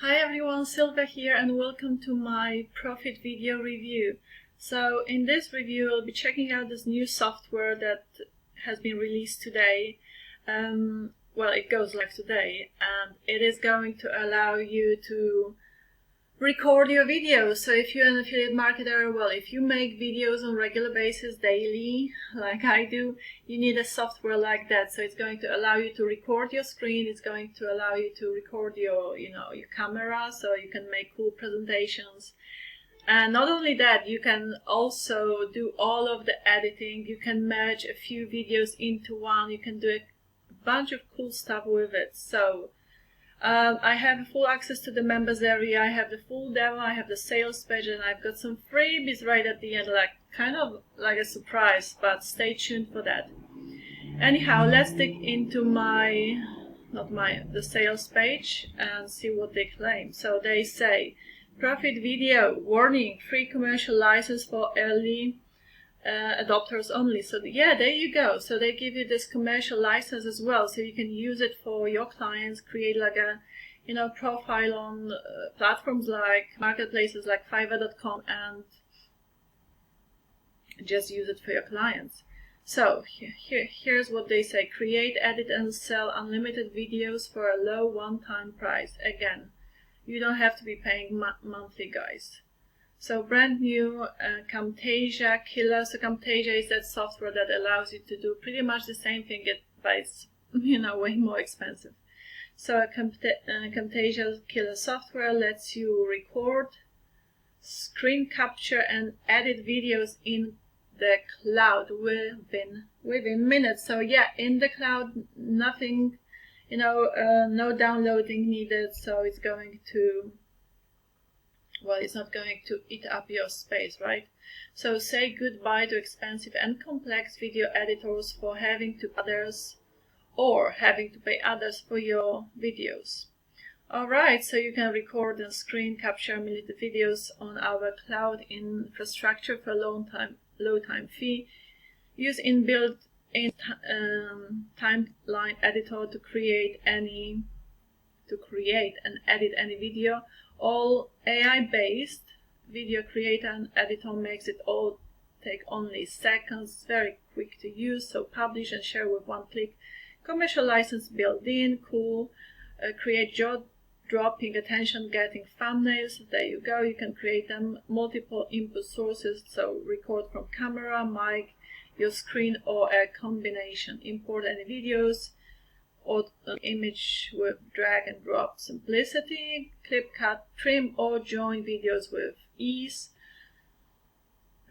Hi everyone, Sylwia here and welcome to my Profit video review. So in this review I'll be checking out this new software that has been released today. Well, it goes live today and it is going to allow you to record your videos. So if you're an affiliate marketer, well, if you make videos on a regular basis daily, like I do, you need a software like that. So it's going to allow you to record your screen. It's going to allow you to record your, your camera, so you can make cool presentations. And not only that, you can also do all of the editing. You can merge a few videos into one. You can do a bunch of cool stuff with it. So I have full access to the members area, I have the full demo, I have the sales page, and I've got some freebies right at the end, like kind of like a surprise, but stay tuned for that. Anyhow, let's dig into the sales page and see what they claim. So they say, Profit Video, warning, free commercial license for early adopters only. So yeah, there you go. So they give you this commercial license as well, so you can use it for your clients, create like a profile on platforms like marketplaces like Fiverr.com and just use it for your clients. So here's what they say: create, edit and sell unlimited videos for a low one-time price. Again, you don't have to be paying monthly, guys. So brand new Camtasia Killer. So Camtasia is that software that allows you to do pretty much the same thing, but it's way more expensive. So Camtasia Killer software lets you record, screen capture and edit videos in the cloud within minutes. So yeah, in the cloud, nothing, no downloading needed. So it's going to, well, it's not going to eat up your space, right? So say goodbye to expensive and complex video editors for having to pay others for your videos. Alright, so you can record and screen capture unlimited videos on our cloud infrastructure for a low time fee. Use built-in timeline editor to create and edit any video. All AI-based video creator and editor makes it all take only seconds, very quick to use, so publish and share with one click. Commercial license built in, cool. Create jaw-dropping, attention-getting thumbnails. There you go, you can create them. Multiple input sources, so record from camera, mic, your screen, or a combination. Import any videos or image with drag and drop simplicity, clip, cut, trim, or join videos with ease.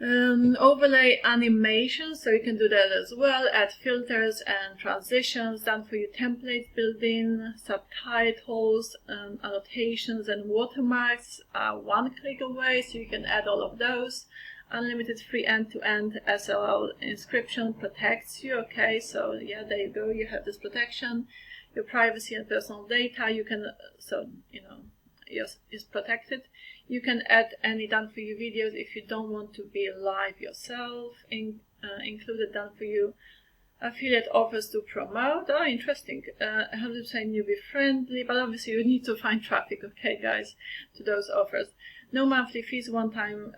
Overlay animations, so you can do that as well. Add filters and transitions, done for you. Templates built in, subtitles, annotations and watermarks are one click away, so you can add all of those. Unlimited free end-to-end SLL encryption protects you. Okay, so yeah, there you go, you have this protection. Your privacy and personal data, you can, is protected. You can add any done for you videos if you don't want to be live yourself. Included done for you affiliate offers to promote. Oh, interesting. 100% newbie friendly, but obviously you need to find traffic, okay guys, to those offers. No monthly fees, one-time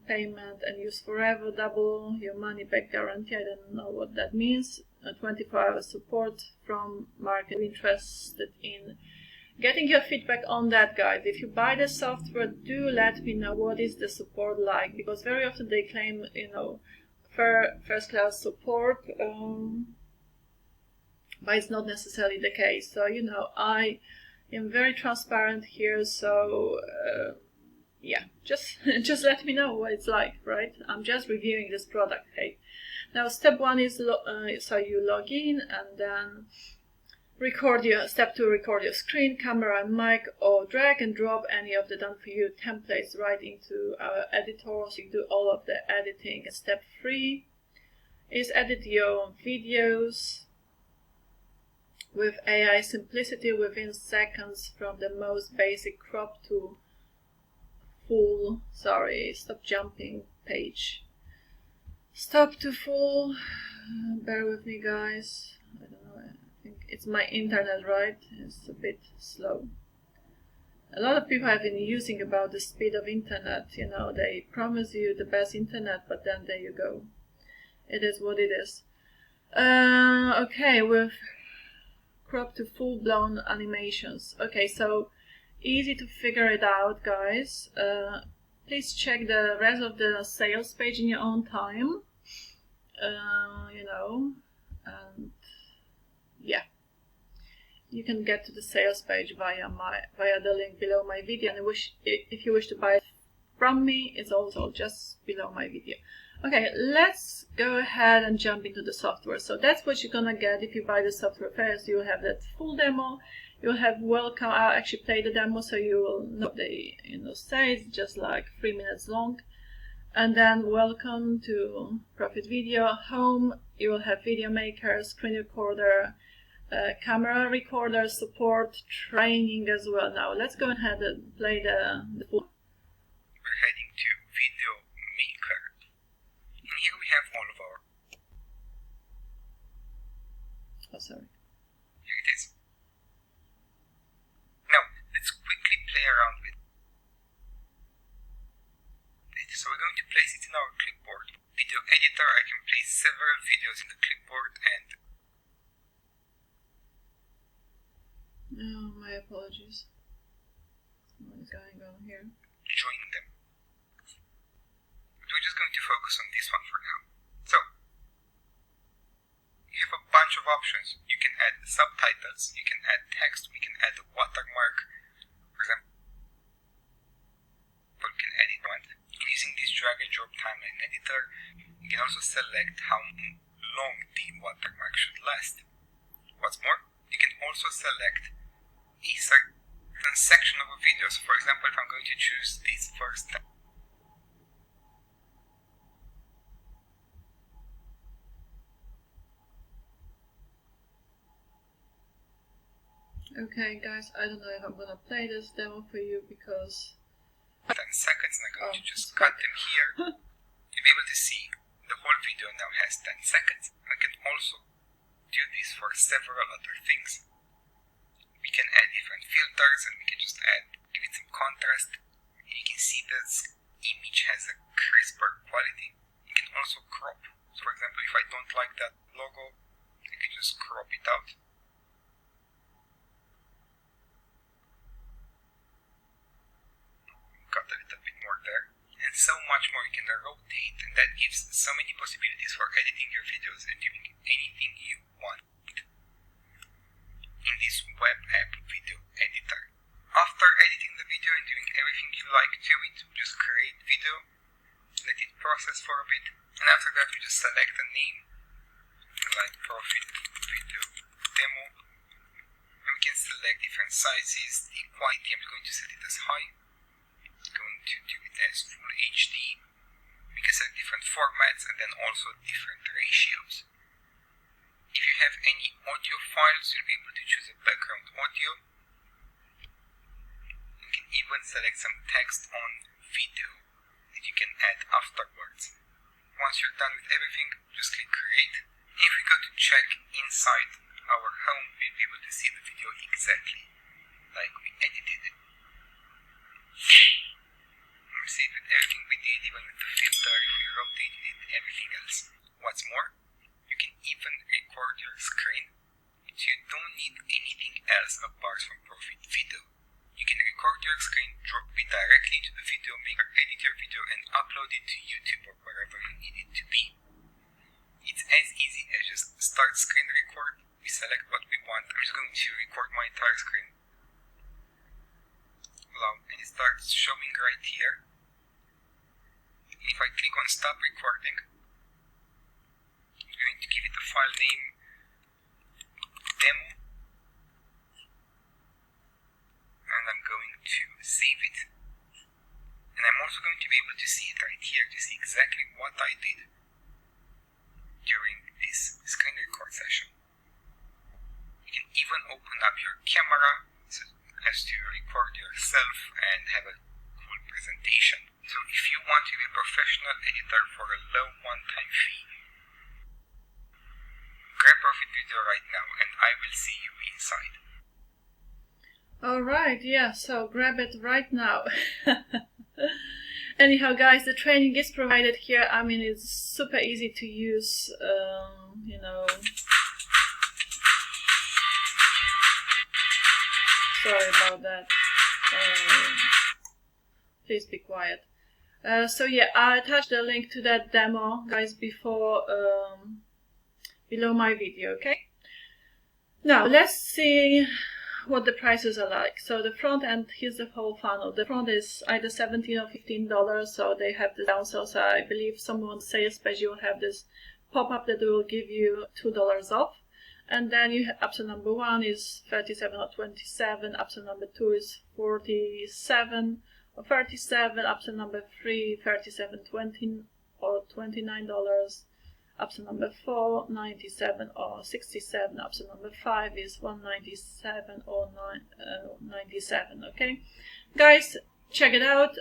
payment and use forever, double your money back guarantee. I don't know what that means. 24-hour support from market. Interested in getting your feedback on that, guys. If you buy the software, do let me know what is the support like, because very often they claim, first-class support, but it's not necessarily the case. So, I am very transparent here, so yeah, just let me know what it's like, right? I'm just reviewing this product, hey. Now, step one is so you log in and then step 2, record your screen, camera and mic, or drag and drop any of the done for you templates right into our editor, so you do all of the editing. And step 3 is edit your videos with AI simplicity within seconds, from the most basic crop to full, stop jumping page. Stop to full, bear with me guys, I don't know, I think it's my internet, right? It's a bit slow. A lot of people have been using about the speed of internet. You know, they promise you the best internet, but then there you go. It is what it is. Okay, we've cropped to full-blown animations. Okay, so easy to figure it out, guys. Please check the rest of the sales page in your own time. You know, and yeah. You can get to the sales page via the link below my video, and if you wish to buy it from me, it's also just below my video. Okay, let's go ahead and jump into the software. So that's what you're gonna get if you buy the software first. You'll have that full demo. You'll have welcome. I'll actually play the demo so you will know what they say. It's just like 3 minutes long. And then welcome to ProfitVideo. Home, you will have video maker, screen recorder, camera recorder support, training as well. Now let's go ahead and play the full. We're heading to Video Maker, and here we have all of our. Oh, sorry. Here it is. Now let's quickly play around with it. So we're going to place it in our clipboard. Video editor. I can place several videos in the clipboard and. Oh, my apologies. What is going on here? Join them. But we're just going to focus on this one for now. So, you have a bunch of options. You can add subtitles, you can add text, we can add a watermark. For example, you can edit one. Using this drag and drop timeline editor, you can also select how long the watermark should last. What's more, you can also select a certain section of a video. So for example, if I'm going to choose this first time. Okay guys, I don't know if I'm gonna play this demo for you because 10 seconds, and I'm going to just cut them here. You'll be able to see the whole video now has 10 seconds. I can also do this for several other things. We can add different filters, and we can just give it some contrast. And you can see this image has a crisper quality. You can also crop. So for example, if I don't like that logo, I can just crop it out. Got a little bit more there. And so much more. You can rotate, and that gives so many possibilities for editing your videos and doing anything you want in this web app video editor. After editing the video and doing everything you like to it, just create video, let it process for a bit, and after that we just select a name like ProfitVideo Demo, and we can select different sizes. The quality, I'm going to set it as high, I'm going to do it as full HD. We can set different formats and then also different ratios. If you have any audio files, you'll be able to choose a background audio. You can even select some text on video that you can add afterwards. Once you're done with everything, just click create. If we go to check inside our home, we'll be able to see the video exactly like we edited it. We see with everything we did, even with the filter, if we rotated it, everything else. What's more, you can even record your screen, so you don't need anything else apart from ProfitVideo. You can record your screen, drop it directly into the video maker, edit your video, and upload it to YouTube or wherever you need it to be. It's as easy as just start screen record. We select what we want. I'm just going to record my entire screen. Allow, and it starts showing right here. And if I click on stop recording, I'm going to give it a file name demo, and I'm going to save it. And I'm also going to be able to see it right here to see exactly what I did during this screen record session. You can even open up your camera so as to record yourself and have a cool presentation. So if you want to be a professional editor for a low one-time fee, grab ProfitVideo right now and I will see you inside. Alright, yeah, so grab it right now. Anyhow, guys, the training is provided here. I mean, it's super easy to use, you know. Sorry about that. Please be quiet. So yeah, I attached the link to that demo, guys, below my video, okay? Now, let's see what the prices are like. So the front end, here's the whole funnel. The front is either $17 or $15, so they have the downsell. So I believe someone on the sales page, you will have this pop-up that will give you $2 off. And then you have upsell number 1 is 37 or 27, upsell number 2 is 47 or 37, upsell number 3, 37, 20 or $29. Upsell number 4, 97 or 67. Upsell number 5 is 197 or 97. Okay, guys, check it out.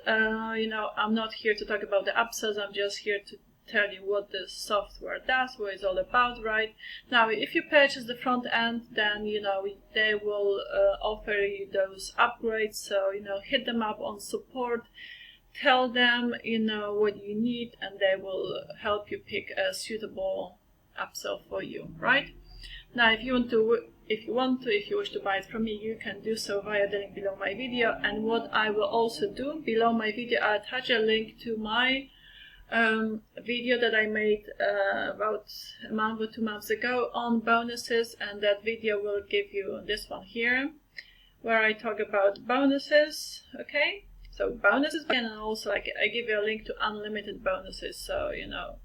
You know, I'm not here to talk about the upsells. I'm just here to tell you what the software does, what it's all about, right? Now, if you purchase the front end, then you know they will offer you those upgrades. So you know, hit them up on support. Tell them, you know, what you need, and they will help you pick a suitable upsell for you, right? Now, if you wish to buy it from me, you can do so via the link below my video. And what I will also do below my video, I attach a link to my video that I made about a month or 2 months ago on bonuses, and that video will give you this one here, where I talk about bonuses. Okay. So bonuses, and also I give you a link to unlimited bonuses. So you know,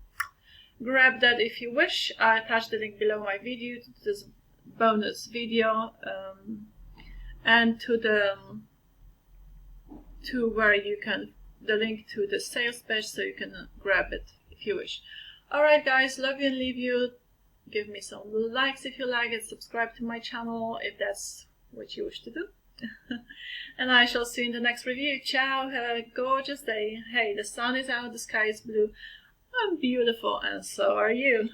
grab that if you wish. I attach the link below my video to this bonus video, and to where you can the link to the sales page, so you can grab it if you wish. All right, guys, love you and leave you. Give me some likes if you like it. Subscribe to my channel if that's what you wish to do. And I shall see you in the next review. Ciao, have a gorgeous day. Hey, the sun is out, the sky is blue. I'm beautiful, and so are you.